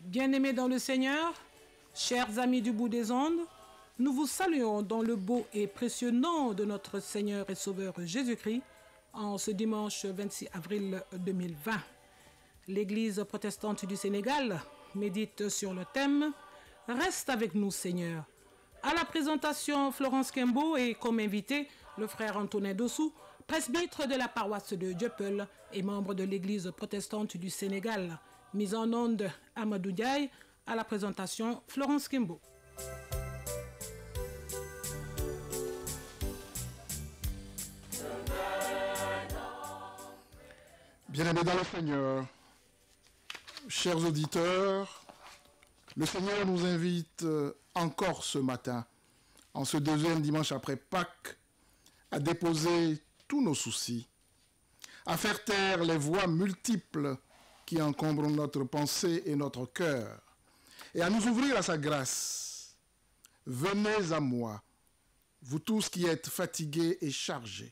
Bien-aimés dans le Seigneur, chers amis du bout des ondes, nous vous saluons dans le beau et précieux nom de notre Seigneur et Sauveur Jésus-Christ en ce dimanche 26 avril 2020. L'Église protestante du Sénégal médite sur le thème « Reste avec nous, Seigneur ». À la présentation, Florence Kimbo et comme invité, le frère Antonin Dossou, presbytre de la paroisse de Dieuppeul et membre de l'Église protestante du Sénégal. Mise en onde, Amadou Diaye. À la présentation, Florence Kimbo. Bien-aimés dans le Seigneur, chers auditeurs, le Seigneur nous invite encore ce matin, en ce deuxième dimanche après Pâques, à déposer tous nos soucis, à faire taire les voix multiples qui encombrent notre pensée et notre cœur, et à nous ouvrir à sa grâce. Venez à moi, vous tous qui êtes fatigués et chargés,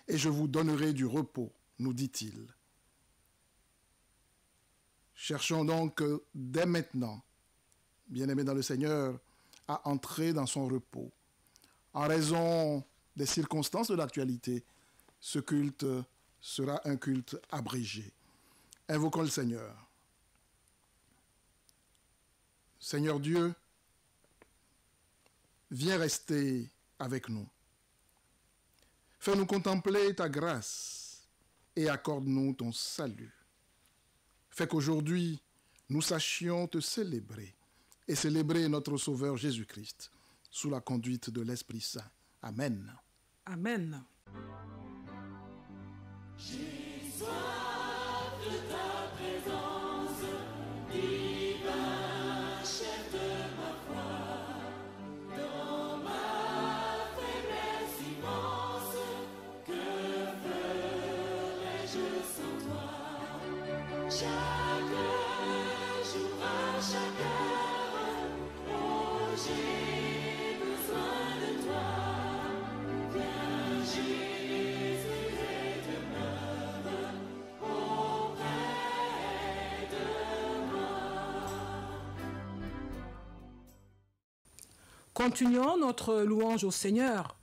et je vous donnerai du repos, nous dit-il. Cherchons donc dès maintenant, bien-aimés dans le Seigneur, à entrer dans son repos. En raison des circonstances de l'actualité, ce culte sera un culte abrégé. Invoquons le Seigneur. Seigneur Dieu, viens rester avec nous. Fais-nous contempler ta grâce et accorde-nous ton salut. Fais qu'aujourd'hui, nous sachions te célébrer et célébrer notre Sauveur Jésus-Christ sous la conduite de l'Esprit Saint. Amen. Amen. Continuons notre louange au Seigneur.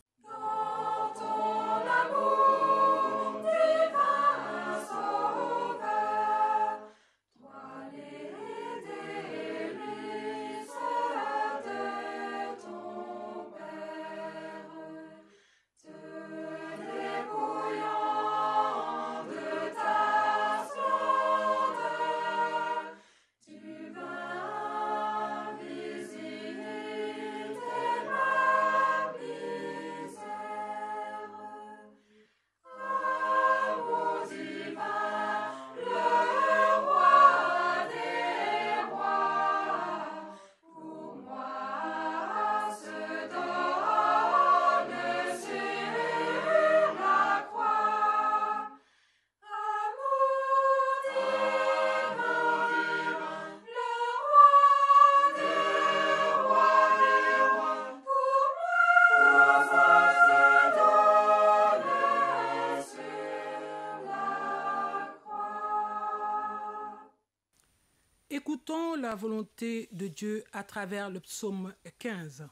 Écoutons la volonté de Dieu à travers le psaume 15.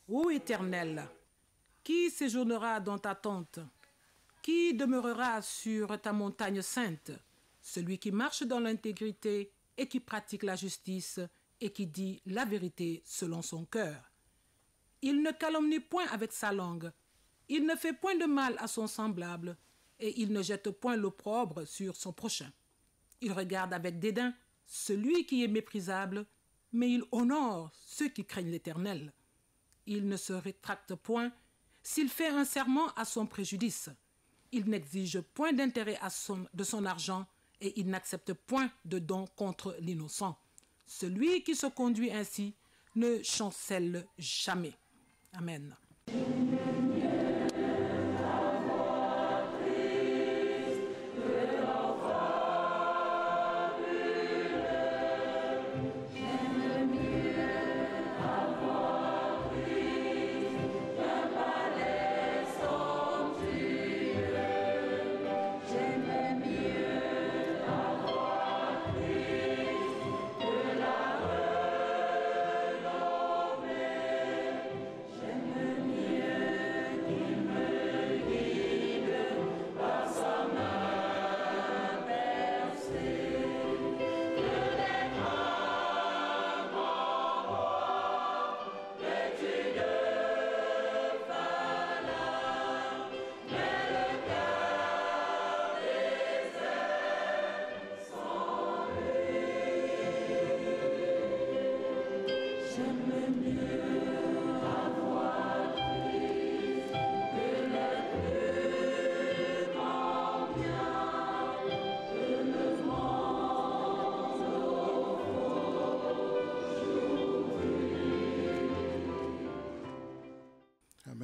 Ô Éternel, qui séjournera dans ta tente? Qui demeurera sur ta montagne sainte? Celui qui marche dans l'intégrité et qui pratique la justice et qui dit la vérité selon son cœur. Il ne calomnie point avec sa langue, il ne fait point de mal à son semblable et il ne jette point l'opprobre sur son prochain. Il regarde avec dédain celui qui est méprisable, mais il honore ceux qui craignent l'Éternel. Il ne se rétracte point s'il fait un serment à son préjudice. Il n'exige point d'intérêt de son argent et il n'accepte point de don contre l'innocent. Celui qui se conduit ainsi ne chancelle jamais. Amen. J'aime mieux avoir Christ que la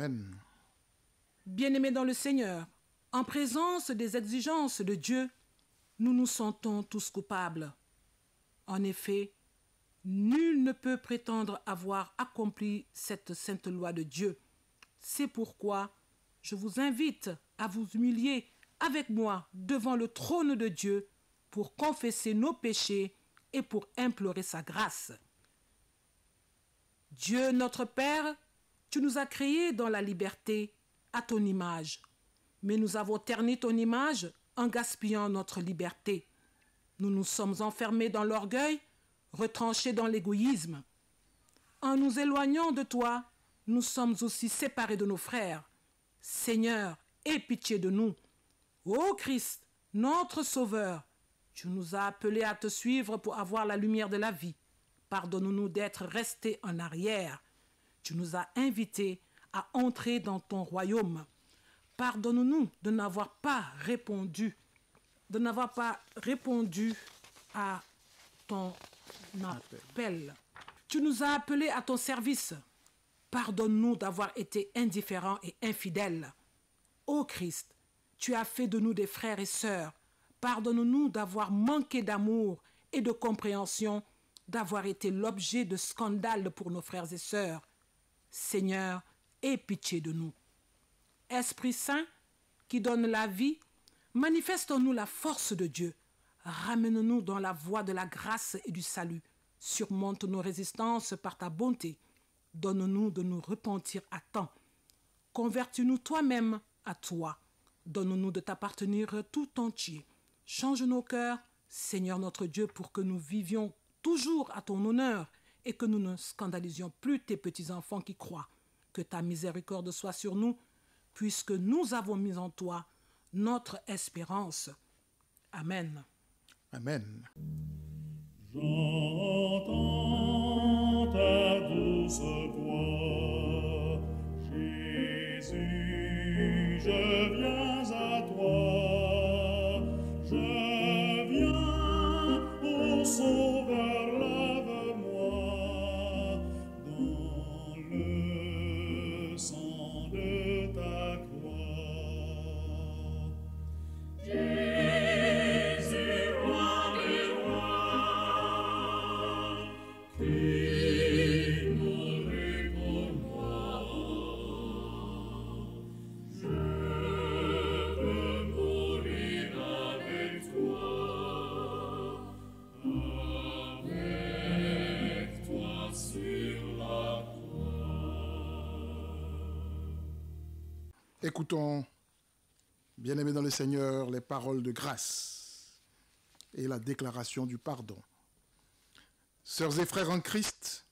Amen. Bien-aimés dans le Seigneur, en présence des exigences de Dieu, nous nous sentons tous coupables. En effet, nul ne peut prétendre avoir accompli cette sainte loi de Dieu. C'est pourquoi je vous invite à vous humilier avec moi devant le trône de Dieu pour confesser nos péchés et pour implorer sa grâce. Dieu notre Père, tu nous as créés dans la liberté à ton image, mais nous avons terni ton image en gaspillant notre liberté. Nous nous sommes enfermés dans l'orgueil, retranchés dans l'égoïsme. En nous éloignant de toi, nous sommes aussi séparés de nos frères. Seigneur, aie pitié de nous. Ô Christ, notre Sauveur, tu nous as appelés à te suivre pour avoir la lumière de la vie. Pardonne-nous d'être restés en arrière. Tu nous as invités à entrer dans ton royaume. Pardonne-nous de n'avoir pas répondu à ton appel. Tu nous as appelés à ton service. Pardonne-nous d'avoir été indifférents et infidèles. Ô Christ, tu as fait de nous des frères et sœurs. Pardonne-nous d'avoir manqué d'amour et de compréhension, d'avoir été l'objet de scandales pour nos frères et sœurs. Seigneur, aie pitié de nous. Esprit Saint, qui donne la vie, manifeste en nous la force de Dieu. Ramène-nous dans la voie de la grâce et du salut. Surmonte nos résistances par ta bonté. Donne-nous de nous repentir à temps. Convertis-nous toi-même à toi. Donne-nous de t'appartenir tout entier. Change nos cœurs, Seigneur notre Dieu, pour que nous vivions toujours à ton honneur et que nous ne scandalisions plus tes petits-enfants qui croient. Que ta miséricorde soit sur nous, puisque nous avons mis en toi notre espérance. Amen. Amen. J'entends ta douce voix, Jésus, je viens à toi, je viens, ô Sauveur, lave-moi dans le sang de ta croix. Jésus, roi des rois, qui mourut pour moi, je veux mourir avec toi sur la croix. Écoutons, bien-aimés dans le Seigneur, les paroles de grâce et la déclaration du pardon. Sœurs et frères en Christ,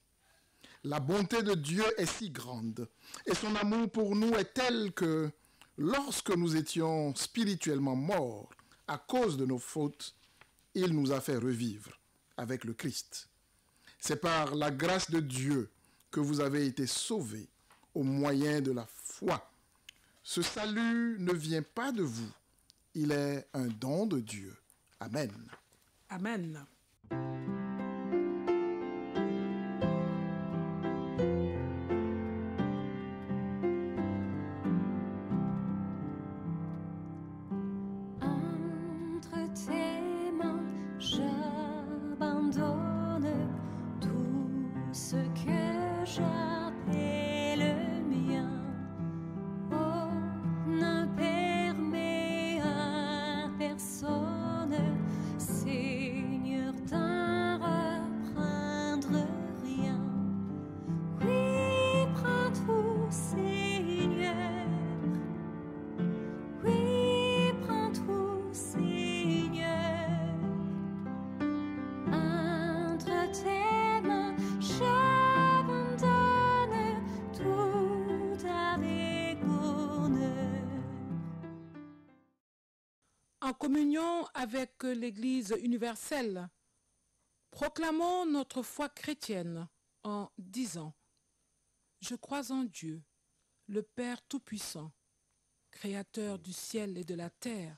la bonté de Dieu est si grande et son amour pour nous est tel que lorsque nous étions spirituellement morts à cause de nos fautes, il nous a fait revivre avec le Christ. C'est par la grâce de Dieu que vous avez été sauvés au moyen de la foi. Ce salut ne vient pas de vous, il est un don de Dieu. Amen. Amen. Entre tes mains, j'abandonne tout ce que j'appelle mien. Oh, ne permets à personne, Seigneur, d'en reprendre rien. Oui, prends tout, Seigneur. Oui, prends tout, Seigneur. Entre tes mains, j'abandonne tout avec honneur. En communion avec l'Église universelle, proclamons notre foi chrétienne en disant: Je crois en Dieu, le Père Tout-Puissant, Créateur du ciel et de la terre.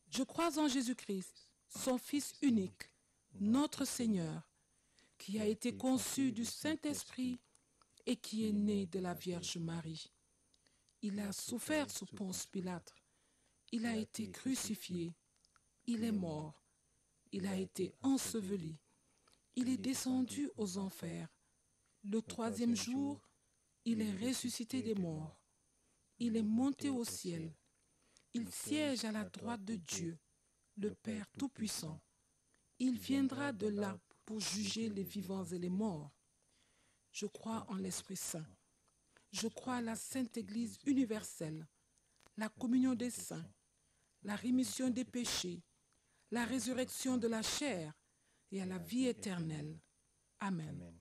Je crois en Jésus-Christ, son Fils unique, notre Seigneur, qui a été conçu du Saint-Esprit et qui est né de la Vierge Marie. Il a souffert sous Ponce Pilate. Il a été crucifié. Il est mort. Il a été enseveli. Il est descendu aux enfers. Le troisième jour, il est ressuscité des morts. Il est monté au ciel. Il siège à la droite de Dieu, le Père Tout-Puissant. Il viendra de là pour juger les vivants et les morts. Je crois en l'Esprit Saint. Je crois à la Sainte Église universelle, la communion des saints, la rémission des péchés, la résurrection de la chair et à la vie éternelle. Amen.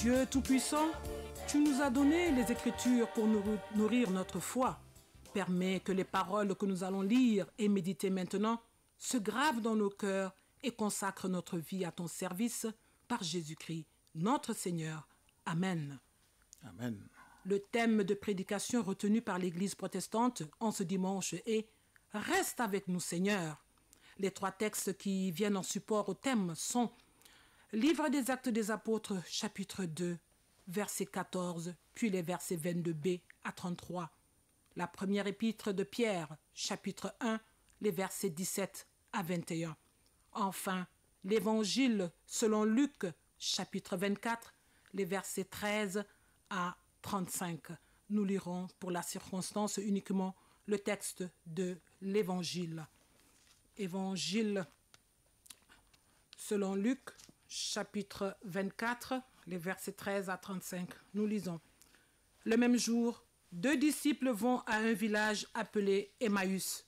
Dieu Tout-Puissant, tu nous as donné les Écritures pour nourrir notre foi. Permets que les paroles que nous allons lire et méditer maintenant se gravent dans nos cœurs et consacrent notre vie à ton service par Jésus-Christ, notre Seigneur. Amen. Amen. Le thème de prédication retenu par l'Église protestante en ce dimanche est « Reste avec nous, Seigneur ». Les trois textes qui viennent en support au thème sont Livre des Actes des Apôtres, chapitre 2, verset 14, puis les versets 22b à 33. La première épître de Pierre, chapitre 1, les versets 17 à 21. Enfin, l'Évangile selon Luc, chapitre 24, les versets 13 à 35. Nous lirons pour la circonstance uniquement le texte de l'Évangile. Évangile selon Luc, chapitre 24, les versets 13 à 35. Nous lisons. Le même jour, 2 disciples vont à un village appelé Emmaüs.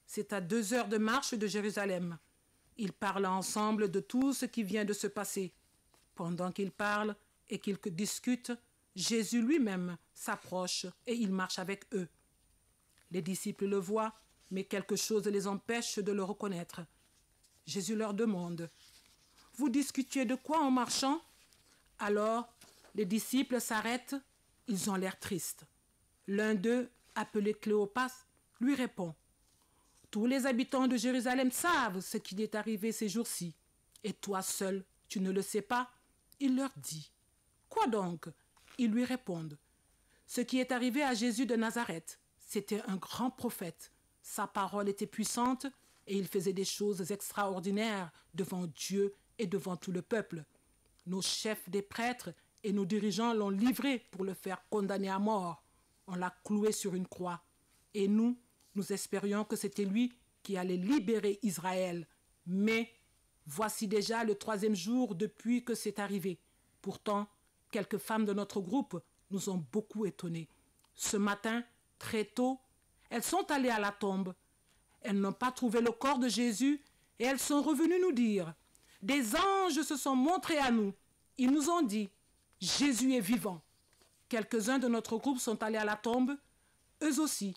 C'est à 2 heures de marche de Jérusalem. Ils parlent ensemble de tout ce qui vient de se passer. Pendant qu'ils parlent et qu'ils discutent, Jésus lui-même s'approche et il marche avec eux. Les disciples le voient, mais quelque chose les empêche de le reconnaître. Jésus leur demande « Vous discutiez de quoi en marchant ?» Alors, les disciples s'arrêtent, ils ont l'air tristes. L'un d'eux, appelé Cléopas, lui répond « Tous les habitants de Jérusalem savent ce qui est arrivé ces jours-ci, et toi seul, tu ne le sais pas ?» Il leur dit « Quoi donc ?» Ils lui répondent « Ce qui est arrivé à Jésus de Nazareth, c'était un grand prophète. Sa parole était puissante et il faisait des choses extraordinaires devant Dieu et devant tout le peuple. Nos chefs des prêtres et nos dirigeants l'ont livré pour le faire condamner à mort. On l'a cloué sur une croix. Et nous espérions que c'était lui qui allait libérer Israël. Mais voici déjà le 3e jour depuis que c'est arrivé. Pourtant, quelques femmes de notre groupe nous ont beaucoup étonnés. Ce matin, très tôt, elles sont allées à la tombe. Elles n'ont pas trouvé le corps de Jésus et elles sont revenues nous dire, des anges se sont montrés à nous. Ils nous ont dit, Jésus est vivant. Quelques-uns de notre groupe sont allés à la tombe. Eux aussi,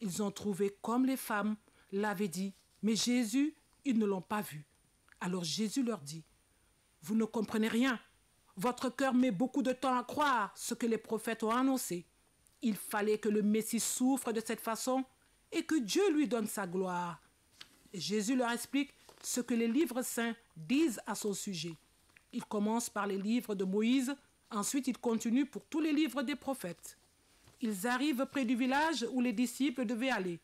ils ont trouvé comme les femmes l'avaient dit. Mais Jésus, ils ne l'ont pas vu. Alors Jésus leur dit, vous ne comprenez rien. Votre cœur met beaucoup de temps à croire ce que les prophètes ont annoncé. Il fallait que le Messie souffre de cette façon et que Dieu lui donne sa gloire. Et Jésus leur explique ce que les livres saints disent à son sujet. Il commence par les livres de Moïse, ensuite il continue pour tous les livres des prophètes. Ils arrivent près du village où les disciples devaient aller.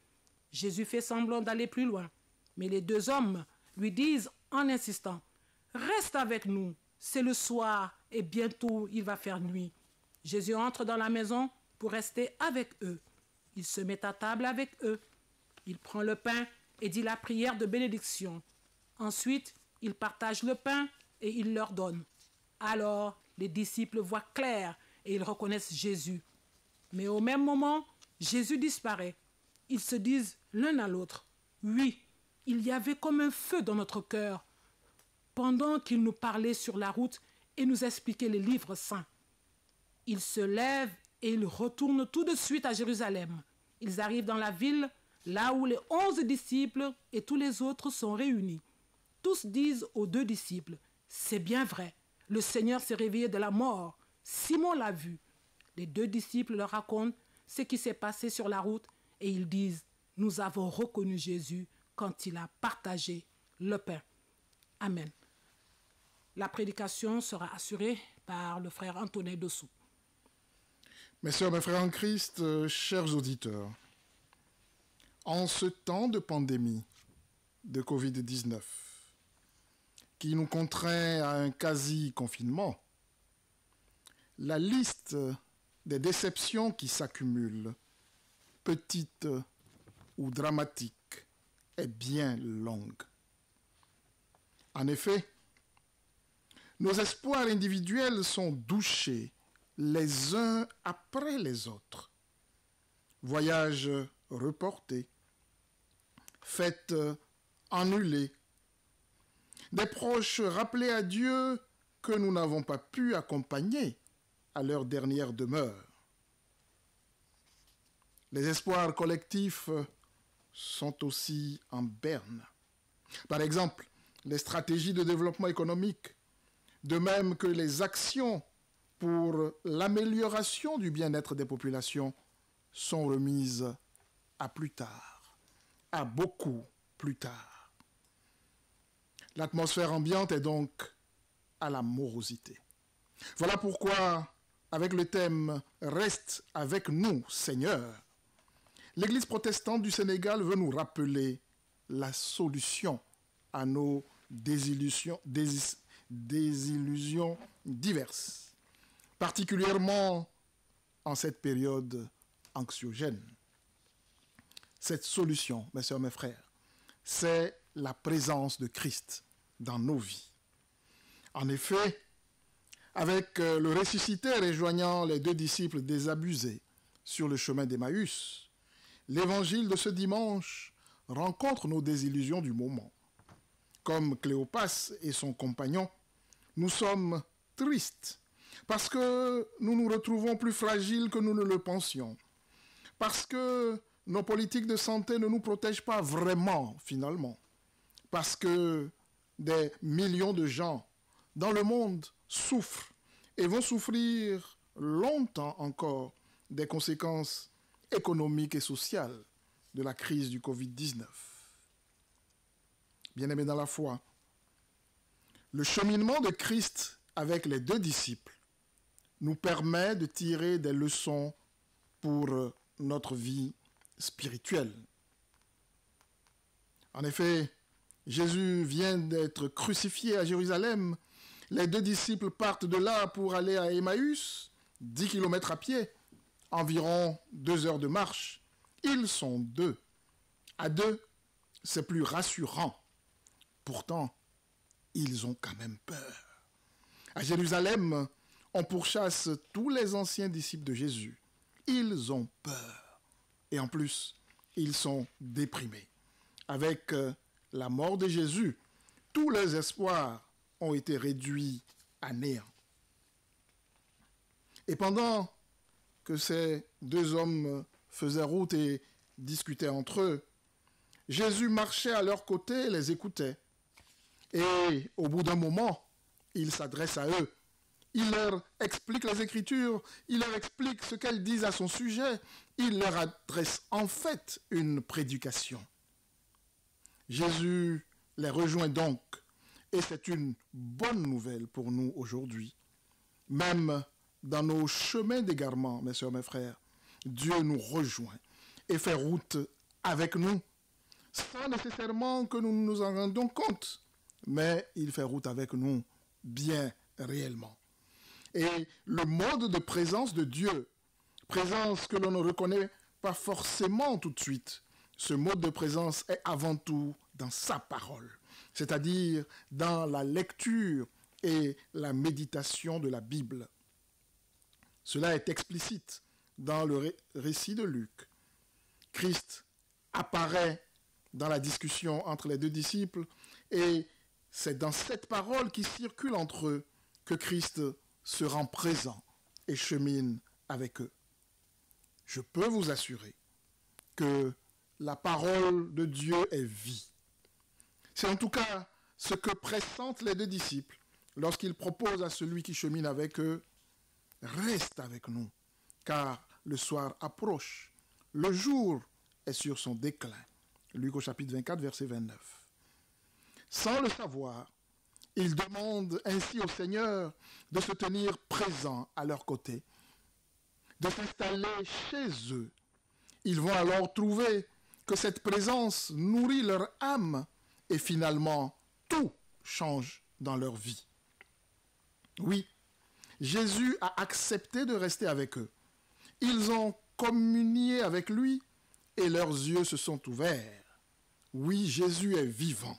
Jésus fait semblant d'aller plus loin, mais les deux hommes lui disent en insistant, « Reste avec nous, c'est le soir et bientôt il va faire nuit. » Jésus entre dans la maison pour rester avec eux. Il se met à table avec eux. Il prend le pain et dit la prière de bénédiction. Ensuite, il partage le pain et il leur donne. Alors, les disciples voient clair et ils reconnaissent Jésus. Mais au même moment, Jésus disparaît. Ils se disent l'un à l'autre, « Oui, il y avait comme un feu dans notre cœur pendant qu'il nous parlait sur la route et nous expliquait les livres saints. » Ils se lèvent et ils retournent tout de suite à Jérusalem. Ils arrivent dans la ville, là où les 11 disciples et tous les autres sont réunis. Tous disent aux 2 disciples, « C'est bien vrai, le Seigneur s'est réveillé de la mort. Simon l'a vu. » Les 2 disciples leur racontent ce qui s'est passé sur la route et ils disent, « Nous avons reconnu Jésus quand il a partagé le pain. » Amen. La prédication sera assurée par le frère Antonin Dossou. Mes sœurs, mes frères en Christ, chers auditeurs, en ce temps de pandémie de Covid-19 qui nous contraint à un quasi-confinement, la liste des déceptions qui s'accumulent, petites ou dramatiques, est bien longue. En effet, nos espoirs individuels sont douchés les uns après les autres. Voyages reportés, fêtes annulées, des proches rappelés à Dieu que nous n'avons pas pu accompagner à leur dernière demeure. Les espoirs collectifs sont aussi en berne. Par exemple, les stratégies de développement économique, de même que les actions pour l'amélioration du bien-être des populations sont remises à plus tard, à beaucoup plus tard. L'atmosphère ambiante est donc à la morosité. Voilà pourquoi, avec le thème « Reste avec nous, Seigneur », l'Église protestante du Sénégal veut nous rappeler la solution à nos désillusions diverses, particulièrement en cette période anxiogène. Cette solution, mes sœurs, mes frères, c'est la présence de Christ dans nos vies. En effet, avec le ressuscité rejoignant les 2 disciples désabusés sur le chemin d'Emmaüs, l'évangile de ce dimanche rencontre nos désillusions du moment. Comme Cléopas et son compagnon, nous sommes tristes parce que nous nous retrouvons plus fragiles que nous ne le pensions, parce que nos politiques de santé ne nous protègent pas vraiment, finalement, parce que des millions de gens dans le monde souffrent et vont souffrir longtemps encore des conséquences économiques et sociales de la crise du Covid-19. Bien-aimés dans la foi, le cheminement de Christ avec les 2 disciples nous permet de tirer des leçons pour notre vie spirituelle. En effet, Jésus vient d'être crucifié à Jérusalem. Les 2 disciples partent de là pour aller à Emmaüs, 10 km à pied, environ 2 heures de marche. Ils sont 2. À 2, c'est plus rassurant. Pourtant, ils ont quand même peur. À Jérusalem, on pourchasse tous les anciens disciples de Jésus. Ils ont peur. Et en plus, ils sont déprimés. Avec la mort de Jésus, tous les espoirs ont été réduits à néant. Et pendant que ces deux hommes faisaient route et discutaient entre eux, Jésus marchait à leur côté et les écoutait. Et au bout d'un moment, il s'adresse à eux. Il leur explique les Écritures, il leur explique ce qu'elles disent à son sujet. Il leur adresse en fait une prédication. Jésus les rejoint donc, et c'est une bonne nouvelle pour nous aujourd'hui. Même dans nos chemins d'égarement, mes sœurs, mes frères, Dieu nous rejoint et fait route avec nous, sans nécessairement que nous nous en rendions compte, mais il fait route avec nous bien réellement. Et le mode de présence de Dieu, présence que l'on ne reconnaît pas forcément tout de suite, ce mode de présence est avant tout dans sa parole, c'est-à-dire dans la lecture et la méditation de la Bible. Cela est explicite dans le récit de Luc. Christ apparaît dans la discussion entre les deux disciples et c'est dans cette parole qui circule entre eux que Christ se rend présent et chemine avec eux. Je peux vous assurer que la parole de Dieu est vie. C'est en tout cas ce que pressentent les deux disciples lorsqu'ils proposent à celui qui chemine avec eux, « Reste avec nous, car le soir approche, le jour est sur son déclin. » Luc au chapitre 24, verset 29. Sans le savoir, ils demandent ainsi au Seigneur de se tenir présent à leur côté, de s'installer chez eux. Ils vont alors trouver que cette présence nourrit leur âme et finalement tout change dans leur vie. Oui, Jésus a accepté de rester avec eux. Ils ont communié avec lui et leurs yeux se sont ouverts. Oui, Jésus est vivant.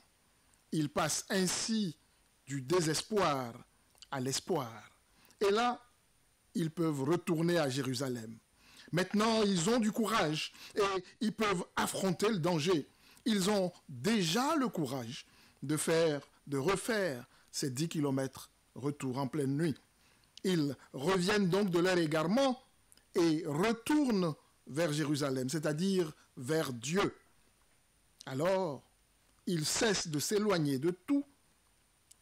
Il passe ainsi du désespoir à l'espoir. Et là, ils peuvent retourner à Jérusalem. Maintenant, ils ont du courage et ils peuvent affronter le danger. Ils ont déjà le courage de refaire ces 10 kilomètres retour en pleine nuit. Ils reviennent donc de leur égarement et retournent vers Jérusalem, c'est-à-dire vers Dieu. Alors, ils cessent de s'éloigner de tout,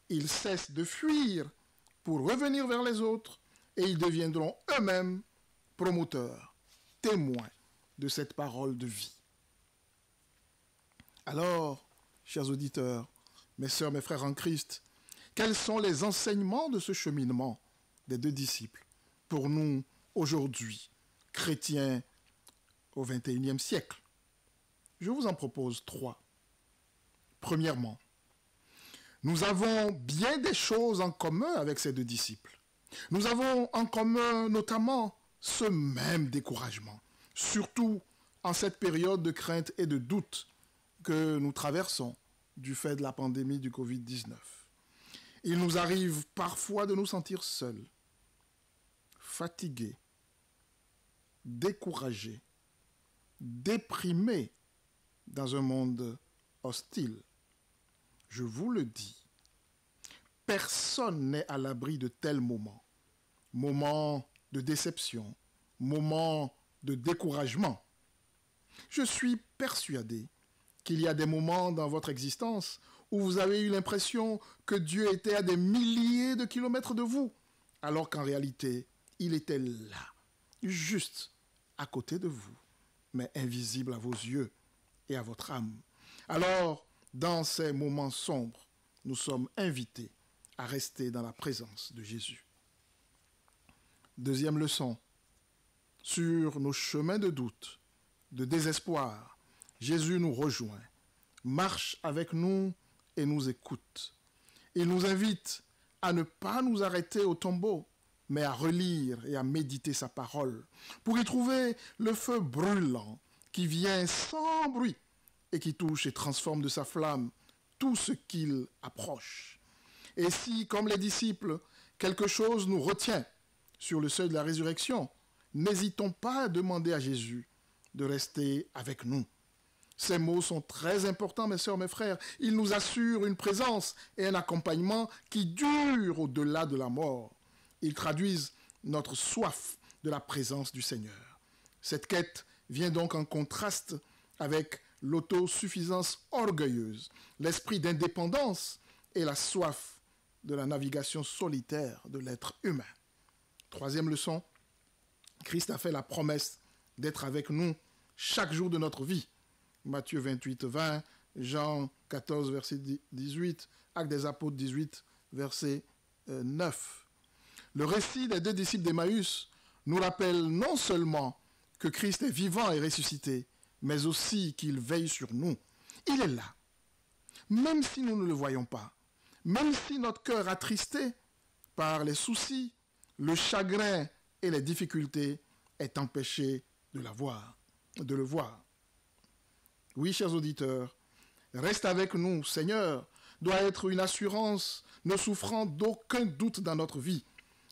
ils cessent de fuir pour revenir vers les autres et ils deviendront eux-mêmes promoteurs, témoins de cette parole de vie. Alors, chers auditeurs, mes sœurs, mes frères en Christ, quels sont les enseignements de ce cheminement des deux disciples pour nous aujourd'hui, chrétiens au XXIe siècle? Je vous en propose 3. Premièrement, nous avons bien des choses en commun avec ces deux disciples. Nous avons en commun notamment ce même découragement, surtout en cette période de crainte et de doute que nous traversons du fait de la pandémie du Covid-19. Il nous arrive parfois de nous sentir seuls, fatigués, découragés, déprimés dans un monde hostile. Je vous le dis, personne n'est à l'abri de tels moments. Moments de déception, moments de découragement. Je suis persuadé qu'il y a des moments dans votre existence où vous avez eu l'impression que Dieu était à des milliers de kilomètres de vous, alors qu'en réalité, il était là, juste à côté de vous, mais invisible à vos yeux et à votre âme. Alors, dans ces moments sombres, nous sommes invités à rester dans la présence de Jésus. Deuxième leçon, sur nos chemins de doute, de désespoir, Jésus nous rejoint, marche avec nous et nous écoute. Il nous invite à ne pas nous arrêter au tombeau, mais à relire et à méditer sa parole, pour y trouver le feu brûlant qui vient sans bruit et qui touche et transforme de sa flamme tout ce qu'il approche. Et si, comme les disciples, quelque chose nous retient sur le seuil de la résurrection, n'hésitons pas à demander à Jésus de rester avec nous. Ces mots sont très importants, mes sœurs, mes frères. Ils nous assurent une présence et un accompagnement qui durent au-delà de la mort. Ils traduisent notre soif de la présence du Seigneur. Cette quête vient donc en contraste avec l'autosuffisance orgueilleuse, l'esprit d'indépendance et la soif de la navigation solitaire de l'être humain. Troisième leçon, Christ a fait la promesse d'être avec nous chaque jour de notre vie. Matthieu 28, 20, Jean 14, verset 18, Actes des Apôtres 18, verset 9. Le récit des deux disciples d'Emmaüs nous rappelle non seulement que Christ est vivant et ressuscité, mais aussi qu'il veille sur nous. Il est là, même si nous ne le voyons pas, même si notre cœur attristé par les soucis, le chagrin et les difficultés est empêché de le voir. Oui, chers auditeurs, reste avec nous, Seigneur, doit être une assurance ne souffrant d'aucun doute dans notre vie.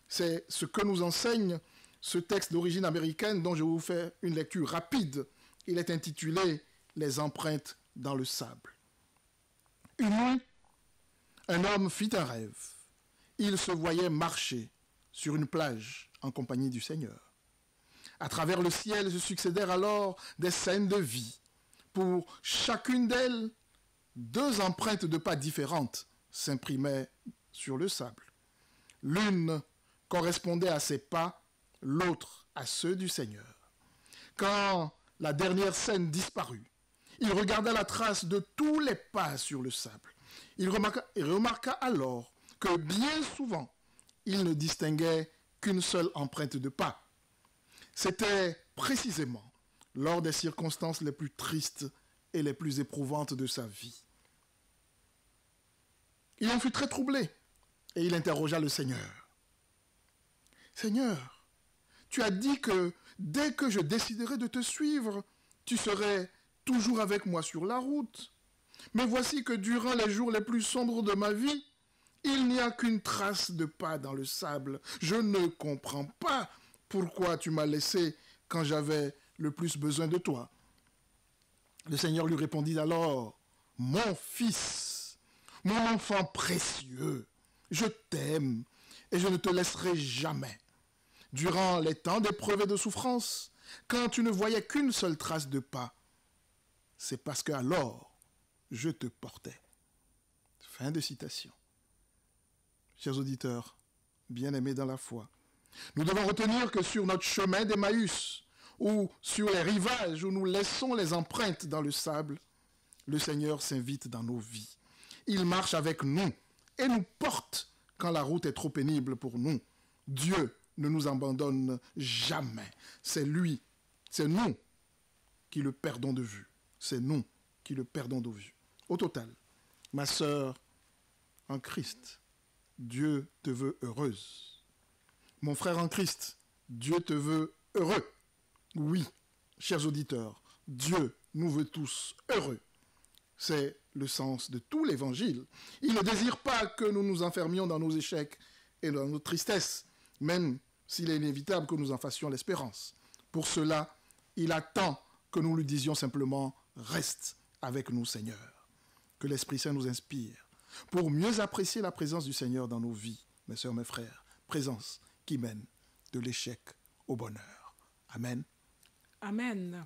C'est ce que nous enseigne ce texte d'origine américaine dont je vous fais une lecture rapide. Il est intitulé « Les empreintes dans le sable ». Une nuit, un homme fit un rêve. Il se voyait marcher sur une plage en compagnie du Seigneur. À travers le ciel se succédèrent alors des scènes de vie. Pour chacune d'elles, 2 empreintes de pas différentes s'imprimaient sur le sable. L'une correspondait à ses pas, l'autre à ceux du Seigneur. Quand la dernière scène disparut, il regarda la trace de tous les pas sur le sable. Il remarqua alors que bien souvent, il ne distinguait qu'une seule empreinte de pas. C'était précisément lors des circonstances les plus tristes et les plus éprouvantes de sa vie. Il en fut très troublé et il interrogea le Seigneur. « Seigneur, tu as dit que dès que je déciderai de te suivre, tu serais toujours avec moi sur la route. Mais voici que durant les jours les plus sombres de ma vie, il n'y a qu'une trace de pas dans le sable. Je ne comprends pas pourquoi tu m'as laissé quand j'avais le plus besoin de toi. » Le Seigneur lui répondit alors, « Mon fils, mon enfant précieux, je t'aime et je ne te laisserai jamais. Durant les temps d'épreuve et de souffrance, quand tu ne voyais qu'une seule trace de pas, c'est parce que alors je te portais. » Fin de citation. Chers auditeurs, bien-aimés dans la foi, nous devons retenir que sur notre chemin d'Emmaüs, ou sur les rivages où nous laissons les empreintes dans le sable, le Seigneur s'invite dans nos vies. Il marche avec nous et nous porte quand la route est trop pénible pour nous. Dieu ne nous abandonne jamais. C'est lui, c'est nous qui le perdons de vue. C'est nous qui le perdons de vue. Au total, ma sœur en Christ, Dieu te veut heureuse. Mon frère en Christ, Dieu te veut heureux. Oui, chers auditeurs, Dieu nous veut tous heureux. C'est le sens de tout l'évangile. Il ne désire pas que nous nous enfermions dans nos échecs et dans nos tristesses, même s'il est inévitable que nous en fassions l'espérance. Pour cela, il attend que nous lui disions simplement « Reste avec nous, Seigneur ». Que l'Esprit Saint nous inspire pour mieux apprécier la présence du Seigneur dans nos vies, mes sœurs, mes frères. Présence qui mène de l'échec au bonheur. Amen. Amen.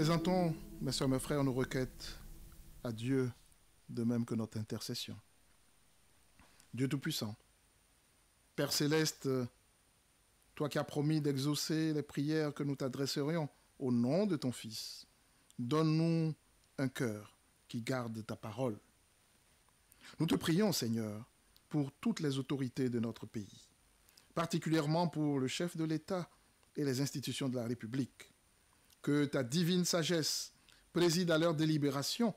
présentons, mes soeurs, mes frères, nos requêtes à Dieu, de même que notre intercession. Dieu Tout-Puissant, Père Céleste, toi qui as promis d'exaucer les prières que nous t'adresserions au nom de ton Fils, donne-nous un cœur qui garde ta parole. Nous te prions, Seigneur, pour toutes les autorités de notre pays, particulièrement pour le chef de l'État et les institutions de la République. Que ta divine sagesse préside à leurs délibérations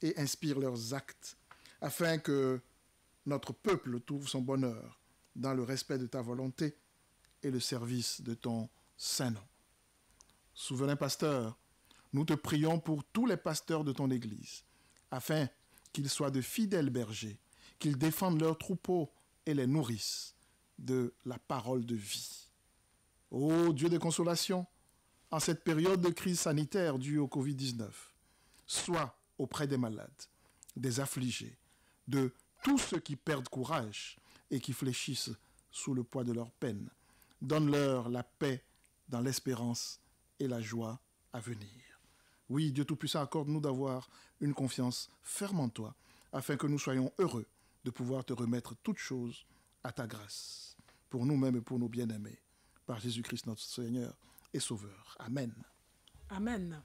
et inspire leurs actes, afin que notre peuple trouve son bonheur dans le respect de ta volonté et le service de ton saint nom. Souverain pasteur, nous te prions pour tous les pasteurs de ton Église, afin qu'ils soient de fidèles bergers, qu'ils défendent leurs troupeaux et les nourrissent de la parole de vie. Ô Dieu de consolation, en cette période de crise sanitaire due au Covid-19, sois auprès des malades, des affligés, de tous ceux qui perdent courage et qui fléchissent sous le poids de leur peine. Donne-leur la paix dans l'espérance et la joie à venir. Oui, Dieu Tout-Puissant, accorde-nous d'avoir une confiance ferme en toi, afin que nous soyons heureux de pouvoir te remettre toutes choses à ta grâce, pour nous-mêmes et pour nos bien-aimés, par Jésus-Christ notre Seigneur et Sauveur. Amen. Amen.